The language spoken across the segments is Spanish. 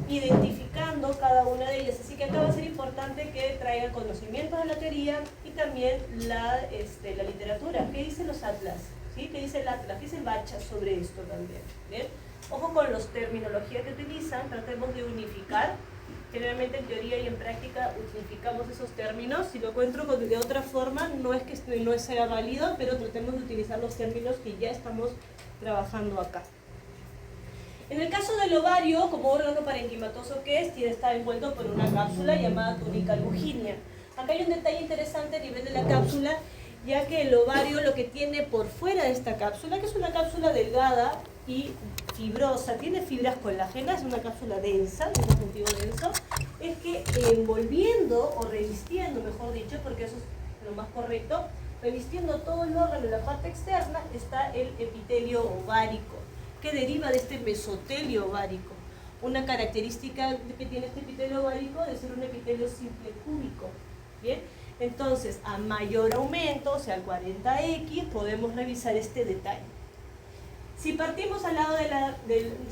identificando cada una de ellas. Así que acá va a ser importante que traigan conocimientos de la teoría y también la literatura. ¿Qué dicen los atlas? ¿Sí? ¿Qué dice el atlas? ¿Qué dice el bacha sobre esto también? ¿Bien? Ojo con las terminologías que utilizan, tratemos de unificar. Generalmente en teoría y en práctica unificamos esos términos. Si lo encuentro de otra forma, no es que no sea válido, pero tratemos de utilizar los términos que ya estamos trabajando acá. En el caso del ovario, como órgano parenquimatoso que es, está envuelto por una cápsula llamada túnica lujínia. Acá hay un detalle interesante a nivel de la cápsula, ya que el ovario lo que tiene por fuera de esta cápsula, que es una cápsula delgada y fibrosa, tiene fibras colágenas, es una cápsula densa, un conjuntivo denso, es que envolviendo o revistiendo, mejor dicho, porque eso es lo más correcto, revistiendo todo el órgano en la parte externa está el epitelio ovárico, que deriva de este mesotelio ovárico. Una característica que tiene este epitelio ovárico de ser un epitelio simple cúbico. ¿Bien? Entonces, a mayor aumento, o sea, al 40X, podemos revisar este detalle. Si partimos al lado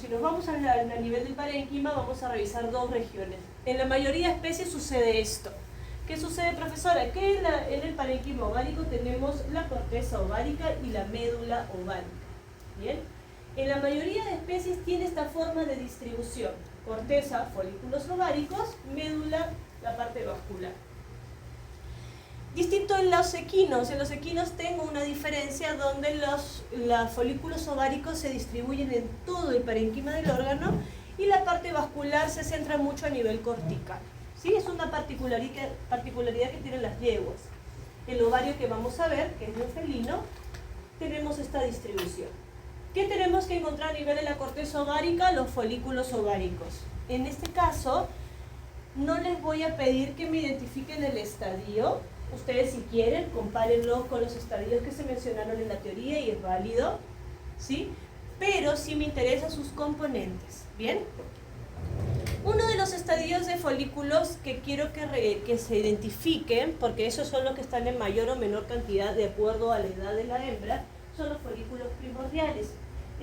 si nos vamos a nivel del parénquima, vamos a revisar dos regiones. En la mayoría de especies sucede esto. ¿Qué sucede, profesora? Que en el parénquima ovárico tenemos la corteza ovárica y la médula ovárica. ¿Bien? En la mayoría de especies tiene esta forma de distribución. Corteza, folículos ováricos, médula, la parte vascular. Distinto en los equinos tengo una diferencia donde los folículos ováricos se distribuyen en todo el parénquima del órgano y la parte vascular se centra mucho a nivel cortical. ¿Sí? Es una particularidad que tienen las yeguas. El ovario que vamos a ver, que es un felino, tenemos esta distribución. ¿Qué tenemos que encontrar a nivel de la corteza ovárica? Los folículos ováricos. En este caso, no les voy a pedir que me identifiquen el estadio. Ustedes, si quieren, compárenlo con los estadios que se mencionaron en la teoría y es válido, ¿sí? Pero sí me interesan sus componentes, ¿bien? Uno de los estadios de folículos que quiero que se identifiquen, porque esos son los que están en mayor o menor cantidad de acuerdo a la edad de la hembra, son los folículos primordiales.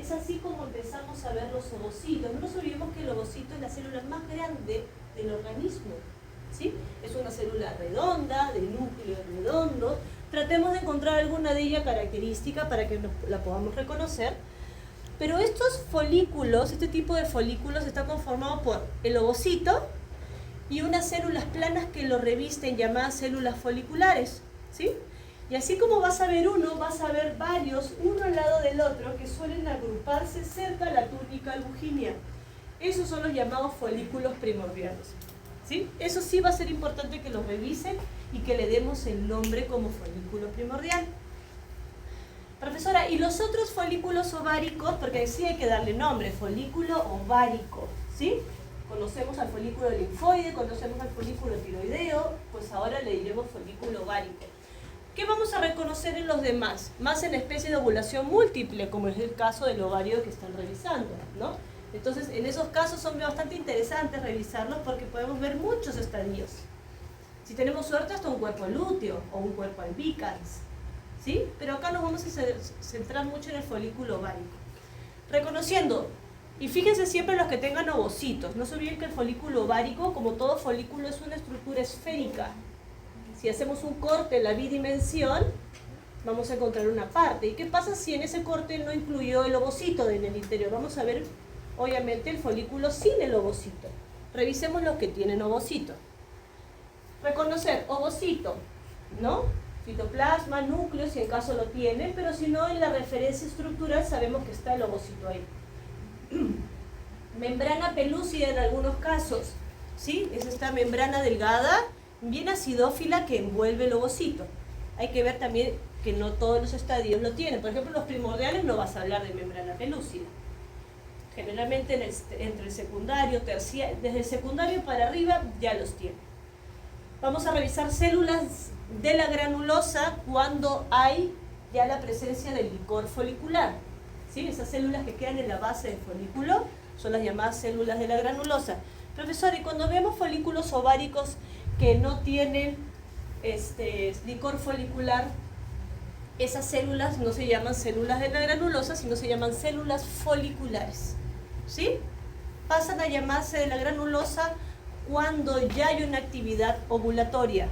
Es así como empezamos a ver los ovocitos. No nos olvidemos que el ovocito es la célula más grande del organismo. ¿Sí? Es una célula redonda, de núcleo redondo. Tratemos de encontrar alguna de ellas característica para que la podamos reconocer. Pero estos folículos, este tipo de folículos está conformado por el ovocito y unas células planas que lo revisten llamadas células foliculares. ¿Sí? Y así como vas a ver uno, vas a ver varios, uno al lado del otro, que suelen agruparse cerca de la túnica lujínia. Esos son los llamados folículos primordiales. ¿Sí? Eso sí va a ser importante que los revisen y que le demos el nombre como folículo primordial. Profesora, ¿y los otros folículos ováricos? Porque sí hay que darle nombre, folículo ovárico, ¿sí? Conocemos al folículo linfoide, conocemos al folículo tiroideo, pues ahora le diremos folículo ovárico. ¿Qué vamos a reconocer en los demás? Más en especies de ovulación múltiple, como es el caso del ovario que están revisando, ¿no? Entonces, en esos casos son bastante interesantes revisarlos porque podemos ver muchos estadios. Si tenemos suerte, hasta un cuerpo lúteo o un cuerpo albicans, ¿sí? Pero acá nos vamos a centrar mucho en el folículo ovárico. Reconociendo, y fíjense siempre los que tengan ovocitos, no se olviden que el folículo ovárico, como todo folículo, es una estructura esférica. Si hacemos un corte en la bidimensión, vamos a encontrar una parte. ¿Y qué pasa si en ese corte no incluyó el ovocito en el interior? Vamos a ver, obviamente, el folículo sin el ovocito. Revisemos los que tienen ovocito. Reconocer ovocito, ¿no? Citoplasma, núcleo, si en caso lo tiene, pero si no, en la referencia estructural sabemos que está el ovocito ahí. Membrana pelúcida en algunos casos, ¿sí? Es esta membrana delgada, bien acidófila que envuelve el ovocito. Hay que ver también que no todos los estadios lo tienen. Por ejemplo, los primordiales no vas a hablar de membrana pelúcida. Generalmente entre el secundario, terciario, desde el secundario para arriba ya los tiene. Vamos a revisar células de la granulosa cuando hay ya la presencia del licor folicular. ¿Sí? Esas células que quedan en la base del folículo son las llamadas células de la granulosa. Profesor, y cuando vemos folículos ováricos que no tienen licor folicular, esas células no se llaman células de la granulosa, sino se llaman células foliculares. ¿Sí? pasan a llamarse de la granulosa cuando ya hay una actividad ovulatoria.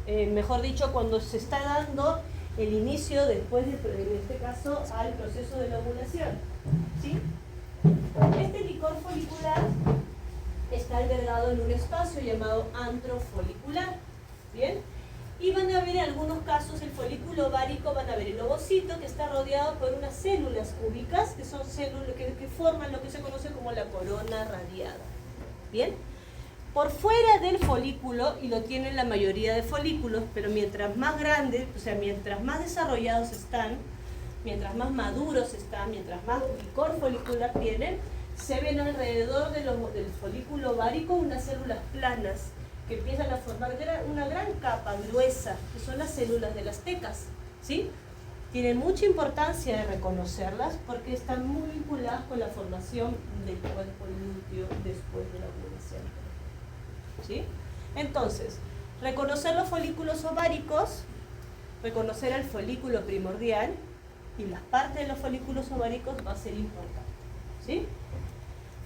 Mejor dicho, cuando se está dando el inicio, después de, en este caso, al proceso de la ovulación. ¿Sí? Este licor folicular está albergado en un espacio llamado antro folicular. ¿Bien? Y van a ver en algunos casos el folículo ovárico, van a ver el ovocito que está rodeado por unas células cúbicas, que son células que forman lo que se conoce como la corona radiada. ¿Bien? Por fuera del folículo, y lo tienen la mayoría de folículos, pero mientras más grandes, o sea, mientras más desarrollados están, mientras más maduros están, mientras más licor folicular tienen, se ven alrededor del folículo ovárico unas células planas que empiezan a formar una gran capa gruesa, que son las células de las tecas, ¿sí? Tienen mucha importancia de reconocerlas porque están muy vinculadas con la formación del cuerpo lúteo después de la ovulación. ¿Sí? Entonces, reconocer los folículos ováricos, reconocer el folículo primordial y las partes de los folículos ováricos va a ser importante. ¿Sí?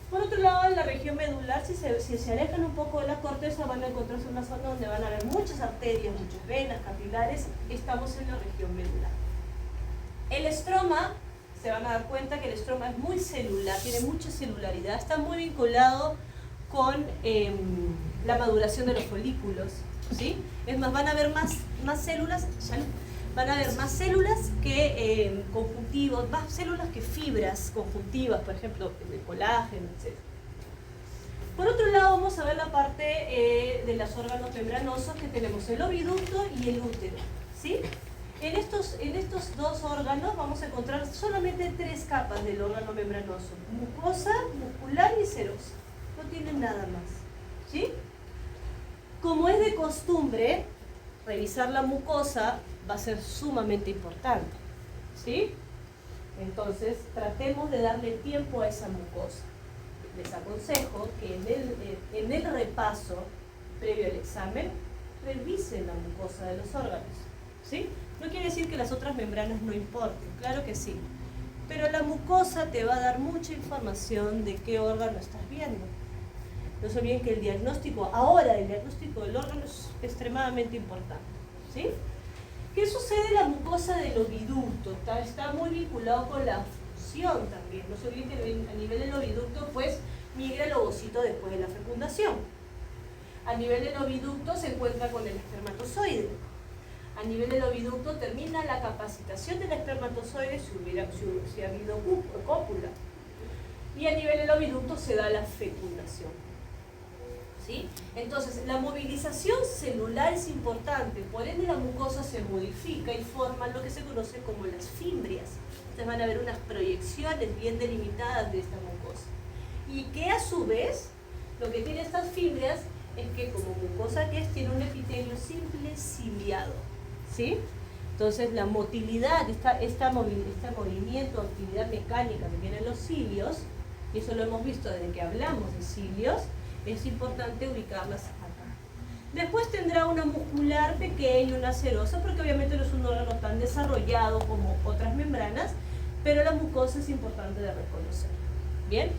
Por otro lado, en la región medular, si se alejan un poco de la corteza, van a encontrarse una zona donde van a haber muchas arterias, muchas venas, capilares. Estamos en la región medular. El estroma, se van a dar cuenta que el estroma es muy celular, tiene mucha celularidad, está muy vinculado con la maduración de los folículos, ¿sí? Es más, van a haber más células, van a haber más células que conjuntivos, más células que fibras conjuntivas, por ejemplo, de colágeno, etc. Por otro lado, vamos a ver la parte de los órganos membranosos, que tenemos el oviducto y el útero, ¿sí? En estos dos órganos vamos a encontrar solamente 3 capas del órgano membranoso: mucosa, muscular y serosa. No tienen nada más, ¿sí? Como es de costumbre, revisar la mucosa va a ser sumamente importante, ¿sí? Entonces, tratemos de darle tiempo a esa mucosa. Les aconsejo que en el repaso previo al examen, revisen la mucosa de los órganos, ¿sí? No quiere decir que las otras membranas no importen, claro que sí, pero la mucosa te va a dar mucha información de qué órgano estás viendo. No se olviden que el diagnóstico del órgano es extremadamente importante, ¿sí? ¿Qué sucede en la mucosa del oviducto? Está muy vinculado con la función también. No se olviden que a nivel del oviducto, pues, migra el ovocito después de la fecundación. A nivel del oviducto se encuentra con el espermatozoide. A nivel del oviducto termina la capacitación del espermatozoide si ha habido cópula. Y a nivel del oviducto se da la fecundación. ¿Sí? Entonces, la movilización celular es importante, por ende la mucosa se modifica y forma lo que se conoce como las fimbrias. Ustedes van a ver unas proyecciones bien delimitadas de esta mucosa. Y que a su vez, lo que tiene estas fimbrias es que como mucosa que es, tiene un epitelio simple ciliado, ¿sí? Entonces la motilidad, este movimiento, actividad mecánica que tienen los cilios, y eso lo hemos visto desde que hablamos de cilios, es importante ubicarlas acá. Después tendrá una muscular pequeña, una serosa, porque obviamente no es un órgano tan desarrollado como otras membranas, pero la mucosa es importante de reconocer. ¿Bien?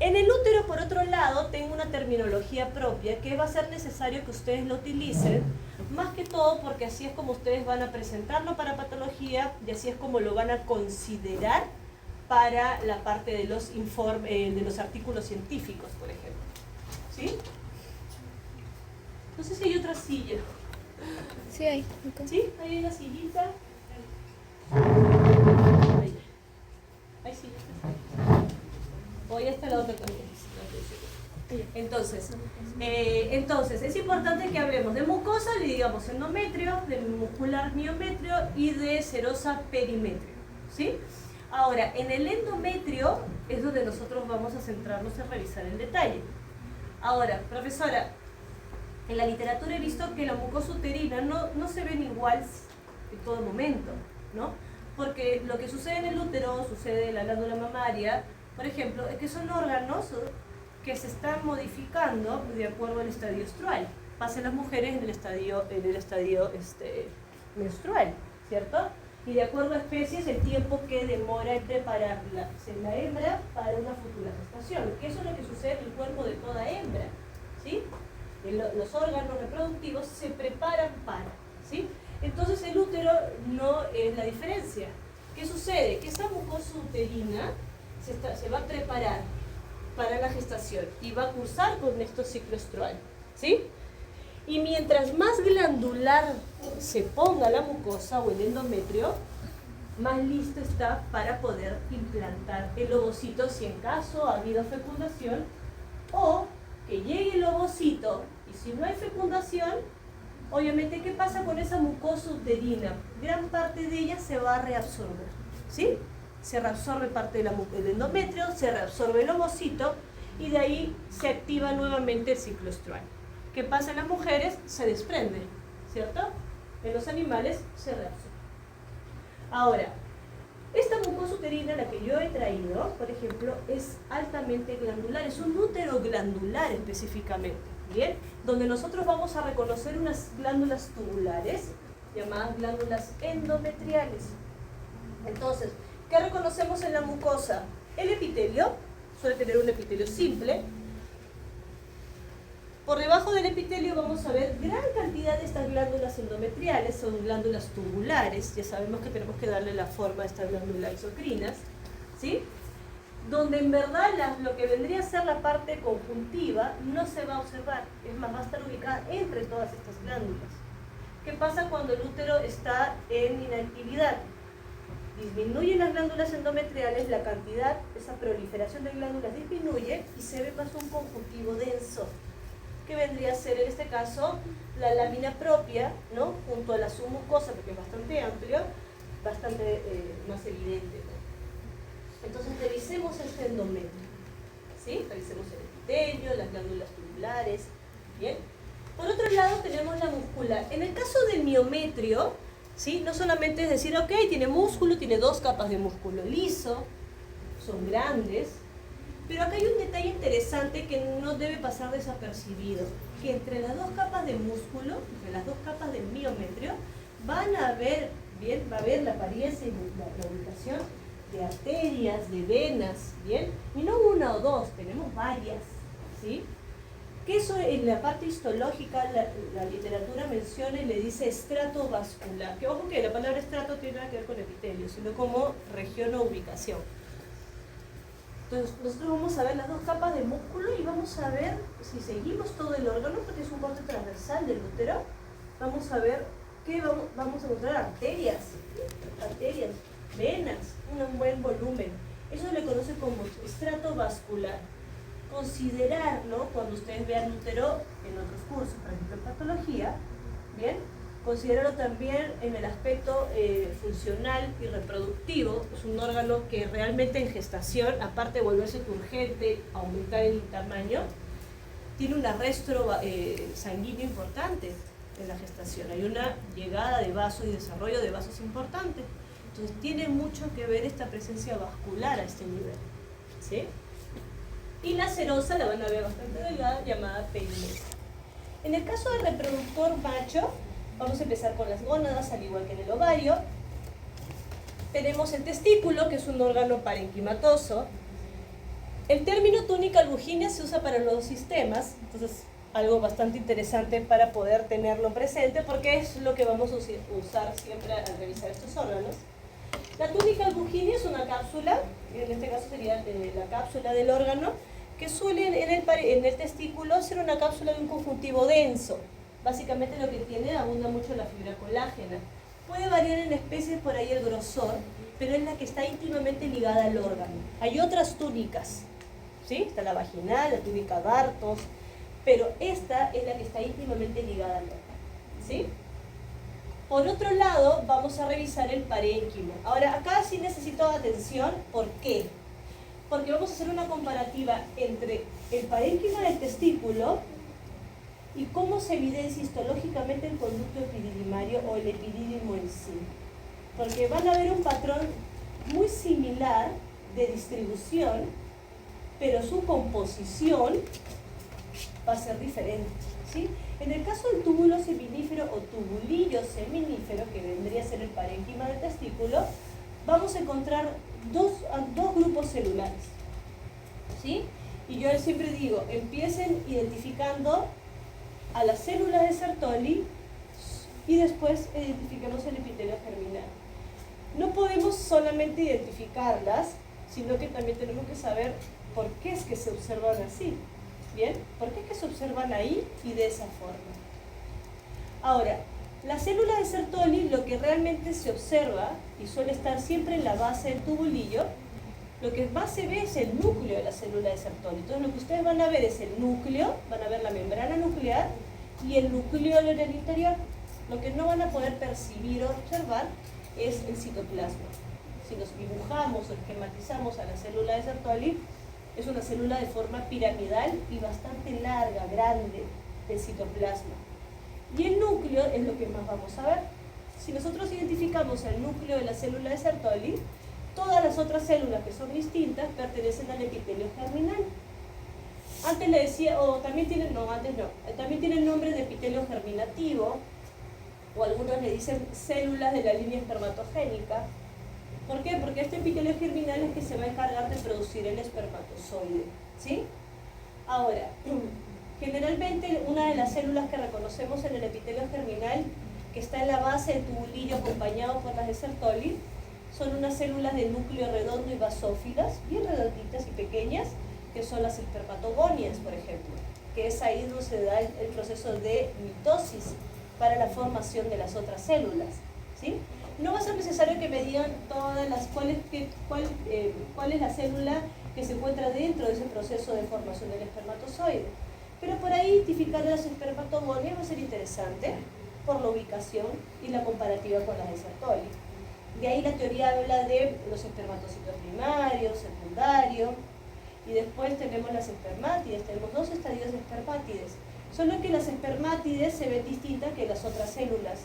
En el útero, por otro lado, tengo una terminología propia que va a ser necesario que ustedes lo utilicen, más que todo porque así es como ustedes van a presentarlo para patología y así es como lo van a considerar para la parte de los de los artículos científicos, por ejemplo. ¿Sí? No sé si hay otra silla. Sí, hay. Okay. ¿Sí? Ahí hay una sillita. Ahí sí. O ya está la otra también. Entonces, es importante que hablemos de mucosa, le digamos endometrio, de muscular miometrio y de serosa perimetrio. ¿Sí? Ahora, en el endometrio es donde nosotros vamos a centrarnos en revisar el detalle. Ahora, profesora, en la literatura he visto que la mucosa uterina no se ven igual en todo momento, ¿no? Porque lo que sucede en el útero, sucede en la glándula mamaria, por ejemplo, es que son órganos que se están modificando de acuerdo al estadio estrual. Pasa en las mujeres en el estadio menstrual, ¿cierto? y de acuerdo a especies el tiempo que demora en prepararla en la hembra para una futura gestación, que eso es lo que sucede en el cuerpo de toda hembra, ¿sí? Los órganos reproductivos se preparan para, ¿sí? Entonces el útero no es la diferencia. ¿Qué sucede? Que esa mucosa uterina se va a preparar para la gestación y va a cursar con estos ciclo estrual, ¿sí? Y mientras más glandular se ponga la mucosa o el endometrio, más listo está para poder implantar el ovocito si en caso ha habido fecundación, o que llegue el ovocito y si no hay fecundación, obviamente, ¿qué pasa con esa mucosa uterina? Gran parte de ella se va a reabsorber, ¿sí? Se reabsorbe parte del endometrio, se reabsorbe el ovocito y de ahí se activa nuevamente el ciclo estrual. ¿Qué pasa en las mujeres? Se desprende, ¿cierto? En los animales se reabsorbe. Ahora, esta mucosa uterina, la que yo he traído, por ejemplo, es altamente glandular, es un útero glandular específicamente, ¿bien? Donde nosotros vamos a reconocer unas glándulas tubulares, llamadas glándulas endometriales. Entonces, ¿qué reconocemos en la mucosa? El epitelio, suele tener un epitelio simple. Por debajo del epitelio vamos a ver gran cantidad de estas glándulas endometriales, son glándulas tubulares, ya sabemos que tenemos que darle la forma a estas glándulas exocrinas, ¿sí? Donde en verdad lo que vendría a ser la parte conjuntiva no se va a observar, es más, va a estar ubicada entre todas estas glándulas. ¿Qué pasa cuando el útero está en inactividad? Disminuyen las glándulas endometriales, la cantidad, esa proliferación de glándulas disminuye y se ve más un conjuntivo denso, que vendría a ser en este caso la lámina propia, ¿no? Junto a la submucosa, porque es bastante amplio, bastante más evidente, ¿no? Entonces revisemos este endometrio, ¿sí? Revisemos el epitelio, las glándulas tubulares, ¿bien? Por otro lado tenemos la muscular. En el caso del miometrio, ¿sí? No solamente es decir, ok, tiene músculo, tiene 2 capas de músculo liso, son grandes, pero acá hay un detalle interesante que no debe pasar desapercibido, que entre las 2 capas de músculo, entre las 2 capas del miometrio, van a haber, bien, va a haber la apariencia y la ubicación de arterias, de venas, bien, y no una o dos, tenemos varias, ¿sí? Que eso en la parte histológica la literatura menciona y le dice estrato vascular, que ojo que la palabra estrato tiene nada que ver con epitelio, sino como región o ubicación. Entonces nosotros vamos a ver las 2 capas de músculo y vamos a ver, si seguimos todo el órgano, porque es un corte transversal del útero, vamos a ver que vamos a encontrar arterias, venas, un buen volumen. Eso se le conoce como estrato vascular. Considerarlo cuando ustedes vean útero en otros cursos, por ejemplo en patología, ¿bien? Considerarlo también en el aspecto funcional y reproductivo. Es un órgano que realmente en gestación, aparte de volverse turgente, aumentar el tamaño, tiene un arrastro sanguíneo importante en la gestación. Hay una llegada de vasos y desarrollo de vasos importante. Entonces tiene mucho que ver esta presencia vascular a este nivel, ¿sí? Y la serosa la van a ver bastante delgada, llamada perineo. En el caso del reproductor macho, vamos a empezar con las gónadas, al igual que en el ovario. Tenemos el testículo, que es un órgano parenquimatoso. El término túnica albugínea se usa para los 2 sistemas, entonces algo bastante interesante para poder tenerlo presente, porque es lo que vamos a usar siempre al revisar estos órganos. La túnica albugínea es una cápsula, en este caso sería la cápsula del órgano, que suele en el testículo ser una cápsula de un conjuntivo denso. Básicamente lo que tiene, abunda mucho la fibra colágena. Puede variar en especies por ahí el grosor, pero es la que está íntimamente ligada al órgano. Hay otras túnicas, ¿sí? Está la vaginal, la túnica Bartos, pero esta es la que está íntimamente ligada al órgano, ¿sí? Por otro lado, vamos a revisar el parénquimo. Ahora, acá sí necesito atención, ¿por qué? Porque vamos a hacer una comparativa entre el parénquima del testículo y cómo se evidencia histológicamente el conducto epididymario o el epidídimo en sí. Porque van a ver un patrón muy similar de distribución, pero su composición va a ser diferente, ¿sí? En el caso del túbulo seminífero o tubulillo seminífero, que vendría a ser el parénquima del testículo, vamos a encontrar dos grupos celulares, ¿sí? Y yo siempre digo, empiecen identificando a las células de Sertoli y después identifiquemos el epitelio germinal. No podemos solamente identificarlas, sino que también tenemos que saber por qué es que se observan así. ¿Bien? ¿Por qué es que se observan ahí y de esa forma? Ahora, la célula de Sertoli, lo que realmente se observa, y suele estar siempre en la base del tubulillo, lo que más se ve es el núcleo de la célula de Sertoli. Entonces lo que ustedes van a ver es el núcleo, van a ver la membrana nuclear y el nucleolo en el interior. Lo que no van a poder percibir o observar es el citoplasma. Si nos dibujamos o esquematizamos a la célula de Sertoli, es una célula de forma piramidal y bastante larga, grande, el citoplasma. Y el núcleo es lo que más vamos a ver. Si nosotros identificamos el núcleo de la célula de Sertoli, todas las otras células que son distintas pertenecen al epitelio germinal. Antes le decía, o también tienen, no, antes no, también tienen nombre de epitelio germinativo, o algunos le dicen células de la línea espermatogénica. ¿Por qué? Porque este epitelio germinal es que se va a encargar de producir el espermatozoide, ¿sí? Ahora, generalmente una de las células que reconocemos en el epitelio germinal, que está en la base del tubulillo acompañado por las de Sertoli, son unas células de núcleo redondo y basófilas, bien redonditas y pequeñas, que son las espermatogonias, por ejemplo, que es ahí donde se da el proceso de mitosis para la formación de las otras células, ¿sí? No va a ser necesario que me digan todas las cuál es la célula que se encuentra dentro de ese proceso de formación del espermatozoide, pero por ahí identificar las espermatogonias va a ser interesante por la ubicación y la comparativa con las de Sertoli. De ahí la teoría habla de los espermatocitos primarios, secundarios, y después tenemos las espermátides, tenemos dos estadios de espermátides, solo que las espermátides se ven distintas que las otras células,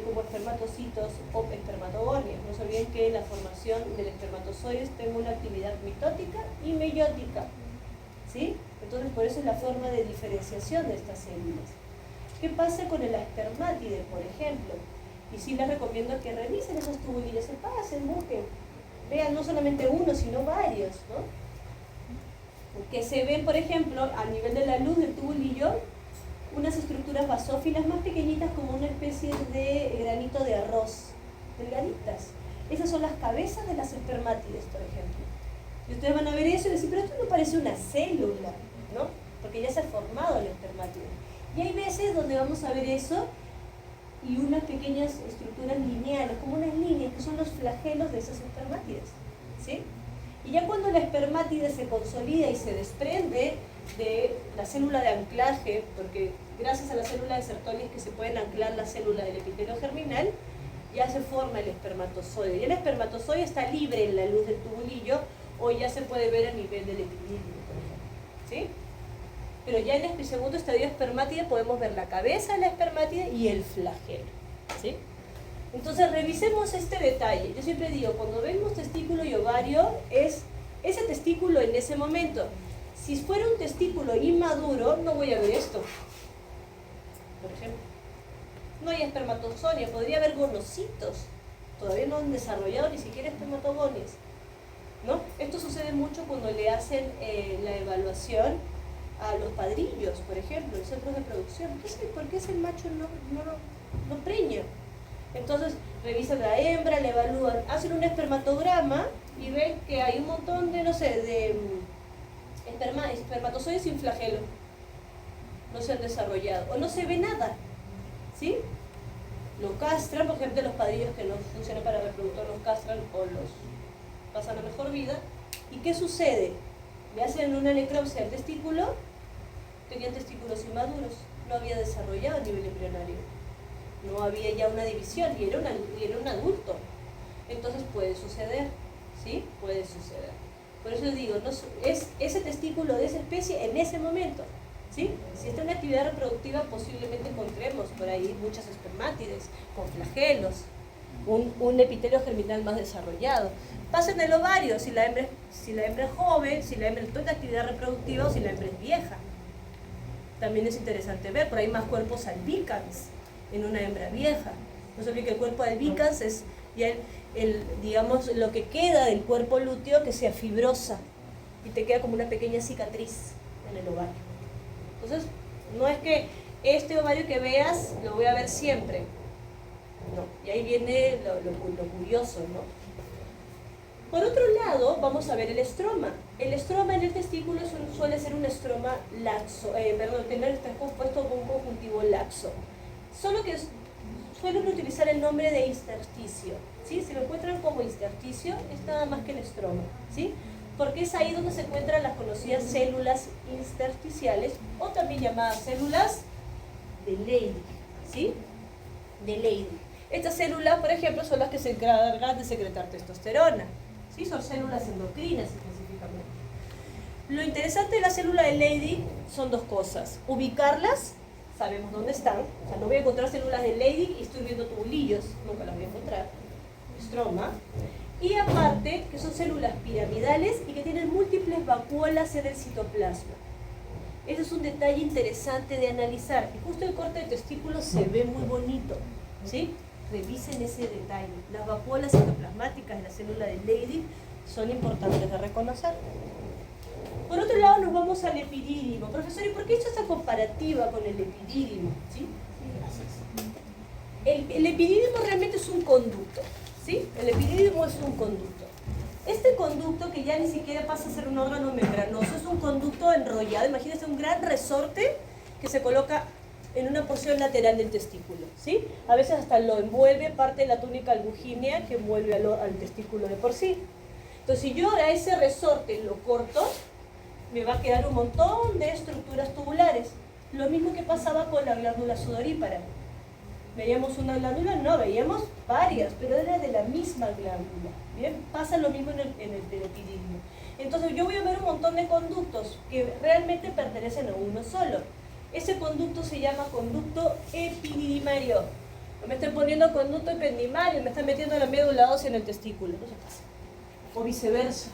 como espermatocitos o espermatogonias. No se olviden que la formación del espermatozoide tiene una actividad mitótica y meiótica, ¿sí? Entonces por eso es la forma de diferenciación de estas células. ¿Qué pasa con el espermátide, por ejemplo? Y sí les recomiendo que revisen esos tubulillos, se pasen, busquen, vean no solamente uno, sino varios, ¿no? Que se ven, por ejemplo, a nivel de la luz del tubulillo, unas estructuras basófilas más pequeñitas como una especie de granito de arroz, delgaditas. Esas son las cabezas de las espermátides, por ejemplo. Y ustedes van a ver eso y decir, pero esto no parece una célula, ¿no? Porque ya se ha formado el espermátide. Y hay veces donde vamos a ver eso y unas pequeñas estructuras lineales, como unas líneas, que son los flagelos de esas espermátides, ¿sí? Y ya cuando la espermátide se consolida y se desprende de la célula de anclaje, porque gracias a la célula de Sertoli es que se pueden anclar las células del epitelio germinal, ya se forma el espermatozoide. Y el espermatozoide está libre en la luz del tubulillo, o ya se puede ver a nivel del epidídimo, por ejemplo, ¿sí? Pero ya en el segundo estadio de espermátide podemos ver la cabeza de la espermátide y el flagelo, ¿sí? Entonces revisemos este detalle. Yo siempre digo, cuando vemos testículo y ovario, es ese testículo en ese momento. Si fuera un testículo inmaduro, no voy a ver esto, por ejemplo. No hay espermatozonia, podría haber gonocitos. Todavía no han desarrollado ni siquiera espermatogonias, ¿no? Esto sucede mucho cuando le hacen la evaluación a los padrillos, por ejemplo, en centros de producción. ¿Por qué ese macho no preña? Entonces revisan la hembra, la evalúan, hacen un espermatograma y ven que hay un montón de, no sé, de espermatozoides sin flagelo. No se han desarrollado, o no se ve nada, ¿sí? Lo castran, por ejemplo, los padrillos que no funcionan para el reproductor los castran o los pasan a mejor vida. ¿Y qué sucede? Le hacen una necropsia al testículo, tenían testículos inmaduros, no había desarrollado a nivel embrionario, no había ya una división y era un adulto. Entonces puede suceder, ¿sí? Puede suceder. Por eso digo, no, es ese testículo de esa especie en ese momento, ¿sí? Si está en actividad reproductiva, posiblemente encontremos por ahí muchas espermátides con flagelos, un epitelio germinal más desarrollado. Pasa en el ovario, si la hembra es joven, si la hembra está en actividad reproductiva o si la hembra es vieja, también es interesante ver, pero hay más cuerpos albicans en una hembra vieja. No se olvide que el cuerpo albicans es ya digamos, lo que queda del cuerpo lúteo que sea fibrosa y te queda como una pequeña cicatriz en el ovario. Entonces, no es que este ovario que veas lo voy a ver siempre. No, y ahí viene lo curioso, ¿no? Por otro lado, vamos a ver el estroma. El estroma en el testículo suele ser un estroma laxo, está compuesto por un conjuntivo laxo. Solo que suelen utilizar el nombre de intersticio, ¿sí? Si lo encuentran como intersticio, es nada más que el estroma, ¿sí? Porque es ahí donde se encuentran las conocidas células intersticiales, o también llamadas células de Leydig, ¿sí? De Leydig. Estas células, por ejemplo, son las que se encargan de secretar testosterona, ¿sí? Son células endocrinas específicamente. Lo interesante de la célula de Leydig son dos cosas: ubicarlas, sabemos dónde están, o sea, no voy a encontrar células de Leydig y estoy viendo tubulillos, nunca las voy a encontrar, estroma, y aparte que son células piramidales y que tienen múltiples vacuolas en el citoplasma. Ese es un detalle interesante de analizar, y justo el corte de testículos se ve muy bonito, ¿sí? Revisen ese detalle. Las vacuolas citoplasmáticas de la célula de Leydig son importantes de reconocer. Por otro lado, nos vamos al epidídimo. Profesor, ¿y por qué he hecho esta comparativa con el epidídimo? ¿Sí? El epidídimo realmente es un conducto, ¿sí? El epidídimo es un conducto. Este conducto, que ya ni siquiera pasa a ser un órgano membranoso, es un conducto enrollado. Imagínense un gran resorte que se coloca en una porción lateral del testículo, ¿sí? A veces hasta lo envuelve parte de la túnica albugínea que envuelve al testículo de por sí. Entonces, si yo a ese resorte lo corto, me va a quedar un montón de estructuras tubulares. Lo mismo que pasaba con la glándula sudorípara. ¿Veíamos una glándula? No, veíamos varias, pero era de la misma glándula. ¿Bien? Pasa lo mismo en el epidídimo. Entonces yo voy a ver un montón de conductos que realmente pertenecen a uno solo. Ese conducto se llama conducto epididimario. No me estén poniendo conducto ependimario, me están metiendo la médula ósea en el testículo. No se pasa. O viceversa.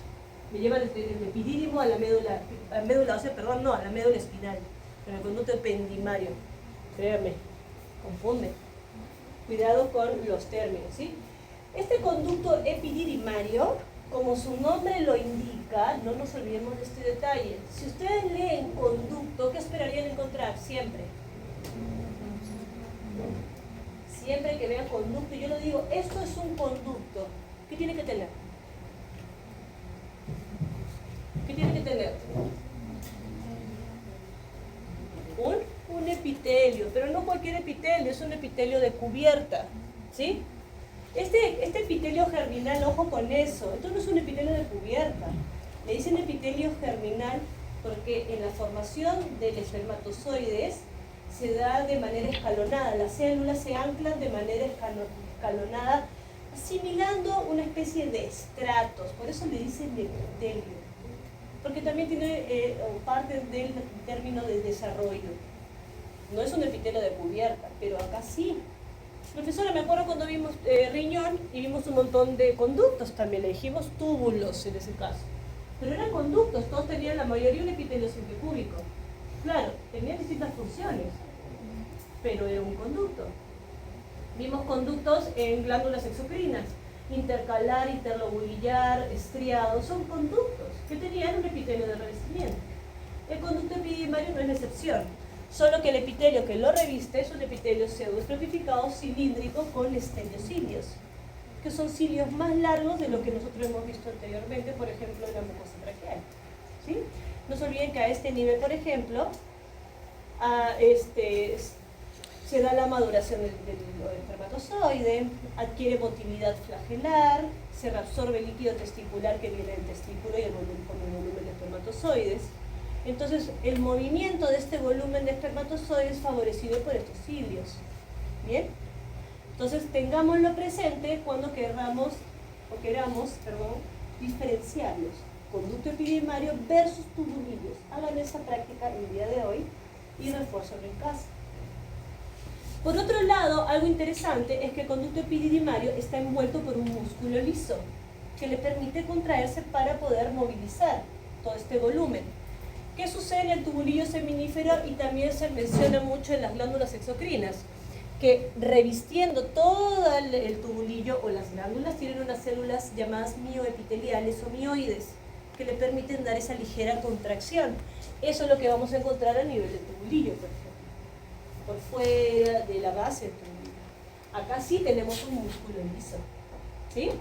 Me lleva el epidídimo a la médula ósea, perdón, no, a la médula espinal. Pero el conducto ependimario, créanme, confunde. Cuidado con los términos, ¿sí? Este conducto epididimario, como su nombre lo indica, no nos olvidemos de este detalle. Si ustedes leen conducto, ¿qué esperarían encontrar? Siempre. Siempre que vean conducto, yo lo digo, esto es un conducto. ¿Qué tiene que tener? ¿Qué tiene que tener? Un epitelio, pero no cualquier epitelio, es un epitelio de cubierta, ¿sí? Este epitelio germinal, ojo con eso, esto no es un epitelio de cubierta. Le dicen epitelio germinal porque en la formación del espermatozoides se da de manera escalonada, las células se anclan de manera escalonada, asimilando una especie de estratos, por eso le dicen epitelio, porque también tiene parte del término de desarrollo. No es un epitelio de cubierta, pero acá sí. Profesora, me acuerdo cuando vimos riñón y vimos un montón de conductos también, le dijimos túbulos en ese caso. Pero eran conductos, todos tenían, la mayoría, un epitelio simple-cúbico. Claro, tenían distintas funciones, pero era un conducto. Vimos conductos en glándulas exocrinas, intercalar, interlobulillar, estriado, son conductos que tenían un epitelio de revestimiento. El conducto epididimario no es la excepción, solo que el epitelio que lo reviste es un epitelio pseudoestratificado cilíndrico con esteliocilios, que son cilios más largos de lo que nosotros hemos visto anteriormente, por ejemplo, en la mucosa traqueal, ¿sí? No se olviden que a este nivel, por ejemplo, se da la maduración del espermatozoide, adquiere motilidad flagelar, se reabsorbe el líquido testicular que viene del testículo y con el volumen de espermatozoides. Entonces, el movimiento de este volumen de espermatozoides es favorecido por estos cilios. ¿Bien? Entonces, tengámoslo presente cuando queramos diferenciarlos. Conducto epididimario versus tubulillos. Hagan esa práctica el día de hoy y refuérzalo en casa. Por otro lado, algo interesante es que el conducto epididimario está envuelto por un músculo liso que le permite contraerse para poder movilizar todo este volumen. ¿Qué sucede en el tubulillo seminífero? Y también se menciona mucho en las glándulas exocrinas, que revistiendo todo el tubulillo o las glándulas tienen unas células llamadas mioepiteliales o mioides, que le permiten dar esa ligera contracción. Eso es lo que vamos a encontrar a nivel del tubulillo, por ejemplo, por fuera de la base del tubulillo. Acá sí tenemos un músculo liso, ¿sí?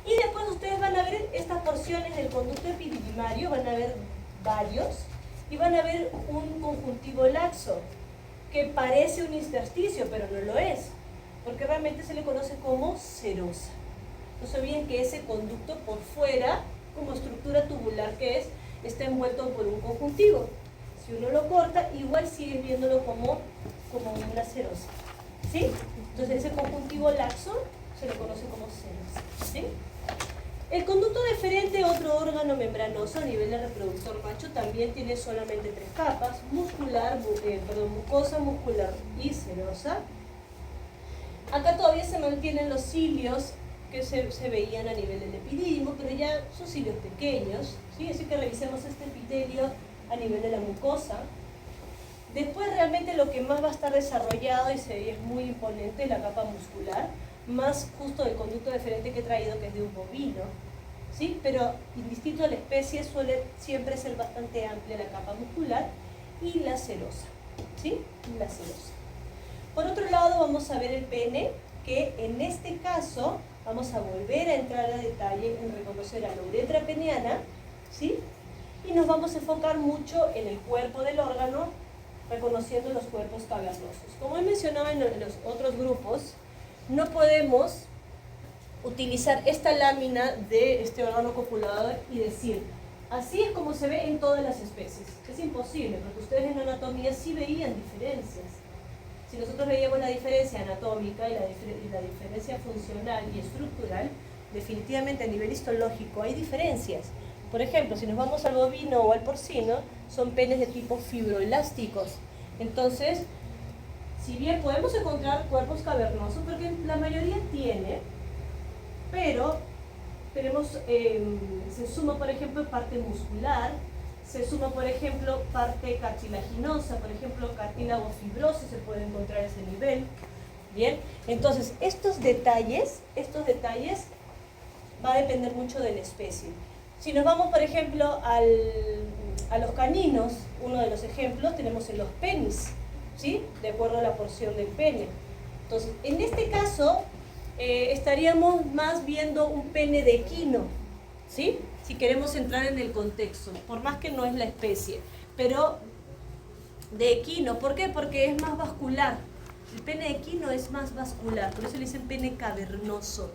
Y después ustedes van a ver estas porciones del conducto epididymario, van a ver varios, y van a ver un conjuntivo laxo, que parece un intersticio, pero no lo es, porque realmente se le conoce como serosa. No se olviden que ese conducto por fuera, como estructura tubular que es, está envuelto por un conjuntivo. Si uno lo corta, igual sigues viéndolo como una serosa, ¿sí? Entonces ese conjuntivo laxo se le conoce como serosa, ¿sí? El conducto deferente, otro órgano membranoso a nivel de reproductor macho, también tiene solamente 3 capas: muscular, mucosa, muscular y serosa. Acá todavía se mantienen los cilios que se veían a nivel del epidídimo, pero ya son cilios pequeños, ¿sí? Así que revisemos este epitelio a nivel de la mucosa. Después realmente lo que más va a estar desarrollado y es muy imponente es la capa muscular, más justo del conducto deferente que he traído, que es de un bovino, ¿sí? Pero indistinto a la especie suele siempre ser bastante amplia la capa muscular y la serosa, ¿sí? La serosa. Por otro lado vamos a ver el pene, que en este caso vamos a volver a entrar a detalle en reconocer a la uretra peniana, ¿sí? Y nos vamos a enfocar mucho en el cuerpo del órgano, reconociendo los cuerpos cavernosos. Como he mencionado en los otros grupos, no podemos utilizar esta lámina de este órgano copulador y decir, así es como se ve en todas las especies. Es imposible, porque ustedes en anatomía sí veían diferencias. Si nosotros veíamos la diferencia anatómica y la diferencia funcional y estructural, definitivamente a nivel histológico hay diferencias. Por ejemplo, si nos vamos al bovino o al porcino, son penes de tipo fibroelásticos. Entonces, si bien podemos encontrar cuerpos cavernosos, porque la mayoría tiene, pero tenemos, se suma, por ejemplo, parte muscular, se suma, por ejemplo, parte cartilaginosa, por ejemplo, cartílago fibroso se puede encontrar a ese nivel. Bien, entonces estos detalles va a depender mucho de la especie. Si nos vamos, por ejemplo, a los caninos, uno de los ejemplos tenemos en los penis, ¿sí? De acuerdo a la porción del pene. Entonces, en este caso, estaríamos más viendo un pene de equino, ¿sí? Si queremos entrar en el contexto, por más que no es la especie, pero de equino. ¿Por qué? Porque es más vascular. El pene de equino es más vascular, por eso le dicen pene cavernoso.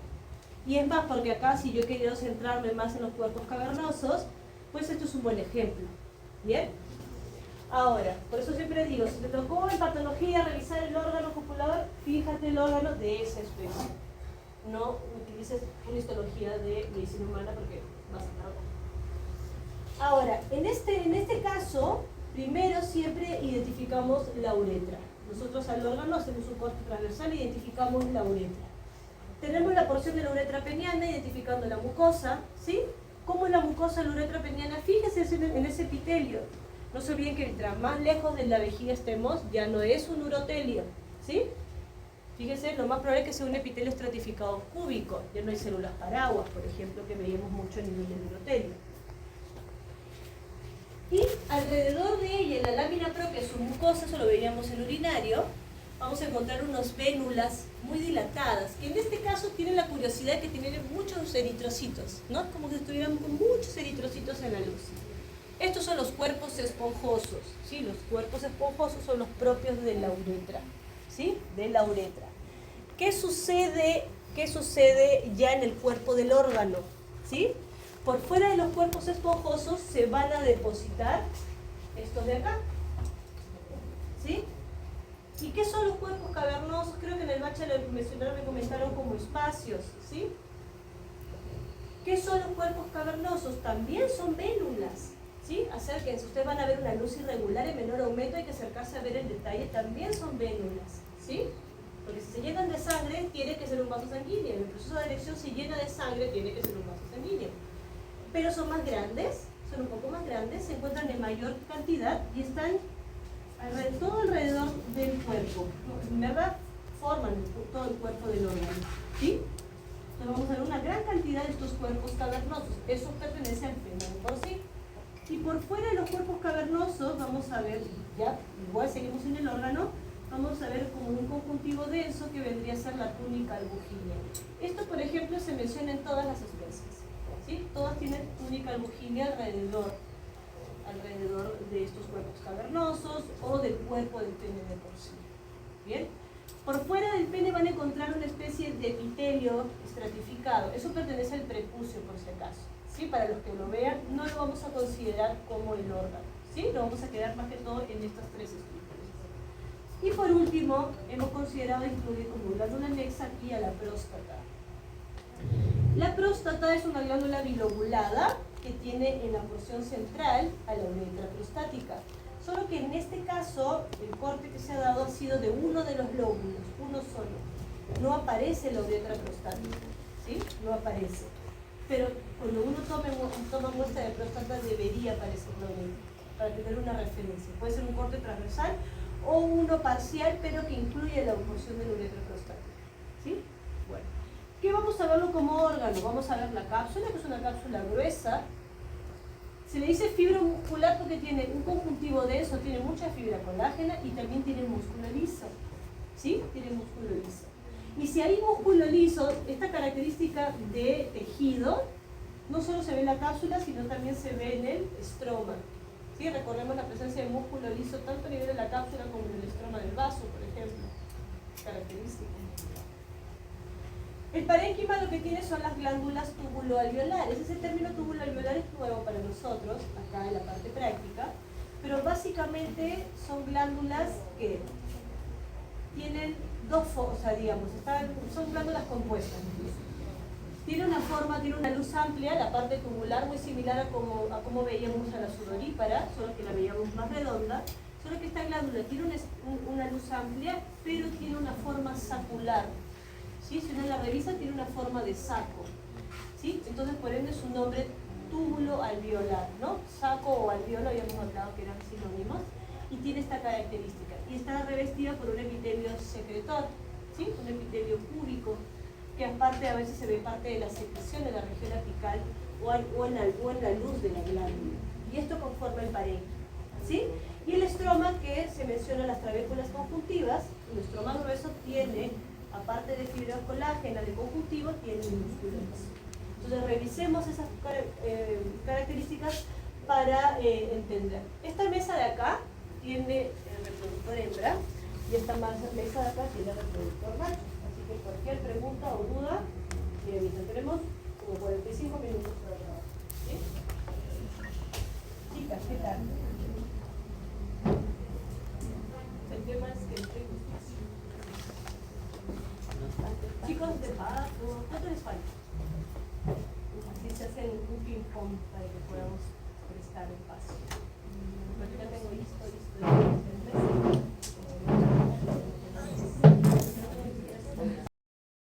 Y es más, porque acá, si yo he querido centrarme más en los cuerpos cavernosos, pues esto es un buen ejemplo. ¿Bien? Ahora, por eso siempre digo, si te tocó en patología revisar el órgano copulador, fíjate el órgano de esa especie. No utilices una histología de medicina humana porque vas a tardar. Ahora, en este caso, primero siempre identificamos la uretra. Nosotros al órgano hacemos un corte transversal e identificamos la uretra. Tenemos la porción de la uretra peniana identificando la mucosa, ¿sí? ¿Cómo es la mucosa de la uretra peniana? Fíjense en ese epitelio. No se olviden que mientras más lejos de la vejiga estemos, ya no es un urotelio, ¿sí? Fíjense, lo más probable es que sea un epitelio estratificado cúbico. Ya no hay células paraguas, por ejemplo, que veíamos mucho a nivel del urotelio. Y alrededor de ella, en la lámina propia de su mucosa, eso lo veíamos en el urinario, vamos a encontrar unas vénulas muy dilatadas, que en este caso tienen la curiosidad que tienen muchos eritrocitos, ¿no? Es como si estuvieran con muchos eritrocitos en la luz. Estos son los cuerpos esponjosos, ¿sí? Los cuerpos esponjosos son los propios de la uretra, ¿sí? De la uretra. ¿Qué sucede ya en el cuerpo del órgano? ¿Sí? Por fuera de los cuerpos esponjosos se van a depositar estos de acá, ¿sí? ¿Y qué son los cuerpos cavernosos? Creo que en el bachelor me comentaron como espacios, ¿sí? ¿Qué son los cuerpos cavernosos? También son vénulas, ¿sí? Acérquense, ustedes van a ver una luz irregular en menor aumento, hay que acercarse a ver el detalle, también son vénulas, ¿sí? Porque si se llenan de sangre, tiene que ser un vaso sanguíneo. En el proceso de erección se llena de sangre, tiene que ser un vaso sanguíneo. Pero son más grandes, son un poco más grandes, se encuentran en mayor cantidad y están todo alrededor del cuerpo. En verdad, forman todo el cuerpo del órgano. ¿Sí? Entonces vamos a ver una gran cantidad de estos cuerpos cavernosos. Eso pertenece al pene de por sí. Y por fuera de los cuerpos cavernosos, vamos a ver, ya igual seguimos en el órgano, vamos a ver como un conjuntivo denso que vendría a ser la túnica albuginia. Esto, por ejemplo, se menciona en todas las especies. ¿Sí? Todas tienen túnica albuginia alrededor de estos cuerpos cavernosos o del cuerpo del pene de por sí. ¿Bien? Por fuera del pene van a encontrar una especie de epitelio estratificado. Eso pertenece al prepucio, por si acaso. ¿Sí? Para los que lo vean, no lo vamos a considerar como el órgano. ¿Sí? Lo vamos a quedar más que todo en estas tres estructuras. Y por último, hemos considerado incluir como glándula anexa aquí a la próstata. La próstata es una glándula bilobulada que tiene en la porción central a la uretra prostática. Solo que en este caso, el corte que se ha dado ha sido de uno de los lóbulos, uno solo. No aparece la uretra prostática, ¿sí? No aparece. Pero cuando uno toma muestra de próstata debería aparecer la uretra, para tener una referencia. Puede ser un corte transversal o uno parcial, pero que incluye la porción de la uretra prostática. ¿Sí? Bueno. ¿Qué vamos a verlo como órgano? Vamos a ver la cápsula, que es una cápsula gruesa. Se le dice fibra muscular porque tiene un conjuntivo denso, tiene mucha fibra colágena y también tiene músculo liso. ¿Sí? Tiene músculo liso. Y si hay músculo liso, esta característica de tejido no solo se ve en la cápsula, sino también se ve en el estroma. ¿Sí? Recordemos la presencia de músculo liso tanto a nivel de la cápsula como en el estroma del vaso, por ejemplo. Característica. El parénquima lo que tiene son las glándulas tubuloalveolares. Ese término tubuloalveolar es nuevo para nosotros, acá en la parte práctica, pero básicamente son glándulas que tienen dos formas, digamos, son glándulas compuestas. Tiene una forma, tiene una luz amplia, la parte tubular muy similar a como veíamos a la sudorípara, solo que la veíamos más redonda, solo que esta glándula tiene una luz amplia, pero tiene una forma sacular. ¿Sí? Si uno la revisa, tiene una forma de saco. ¿Sí? Entonces, por ende, su nombre túbulo alveolar, ¿no? Saco o alveolo, habíamos hablado que eran sinónimos, y tiene esta característica. Y está revestida por un epitelio secretor, ¿sí? Un epitelio púbico, que aparte a veces se ve parte de la secreción de la región apical o en la luz de la glándula. Y esto conforma el parénquima, ¿sí? Y el estroma, que se menciona las trabéculas conjuntivas, el estroma grueso tiene, aparte de fibra colágena de conjuntivo, tiene músculo liso. Entonces revisemos esas características para entender. Esta mesa de acá tiene el reproductor hembra y esta mesa de acá tiene el reproductor macho. Así que cualquier pregunta o duda, me avisan. Tenemos como 45 minutos para trabajar. ¿Sí? Chicas, ¿qué tal? El tema es que estoy chicos, de paso, ¿cuánto les falta? Así se hace un ping-pong para que podamos prestar el paso. Porque ya tengo listo.